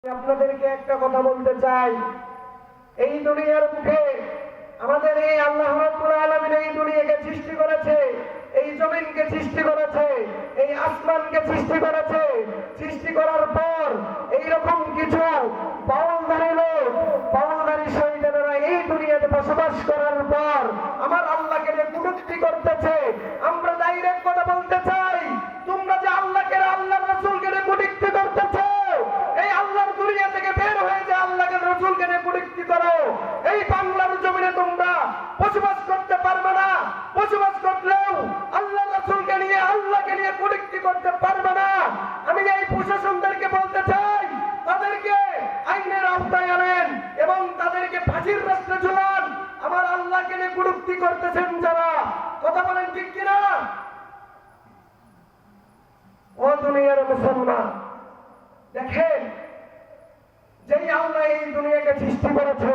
আপনাদেরকে একটা কথা বলতে চাই, এই দুনিয়ার মুখে আমাদের এই আল্লাহ রাব্বুল আলামিন এই দুনিয়াকে সৃষ্টি করেছে, এই জমিনকে সৃষ্টি করেছে, এই আসমানকে সৃষ্টি করেছে। সৃষ্টি করার পর এইরকম কিছু পাওয়ারধারী লোক, পাওয়ারধারী শয়তানেরা এই দুনিয়াতে বসবাস করার পর আমার আল্লাহকে নিয়ে কটূক্তি করতেছে। আমরা ডাইরেক্ট কথা বলতে চাই, তোমরা যে আল্লাহকে, আল্লাহর রাসূলকে নিয়ে কটূক্তি করতেছো, এই আল্লাহর দুনিয়া থেকে বের হয়ে যে আল্লাহকে রাসূলকে নিয়ে কটূক্তি করো, এই বাংলার জমিনে তোমরা বসবাস করতে পারবে না। বসবাস করলেও আল্লাহ রাসূলকে নিয়ে, আল্লাহকে নিয়ে কটূক্তি করতে পারবে না। আমি এই প্রশাসনদেরকে বলতে চাই, তাদেরকে আইনের আওতায় আনেন এবং তাদেরকে ফাঁসির রাস্তায় ঝুলান। আমার আল্লাহকে নিয়ে কটূক্তি করতেছেন যারা, কথা বলেন ঠিক কিনা? ও দুনিয়ার মুসলমান, দেখেন, যেই আল্লাহ এই দুনিয়াকে সৃষ্টি করেছে,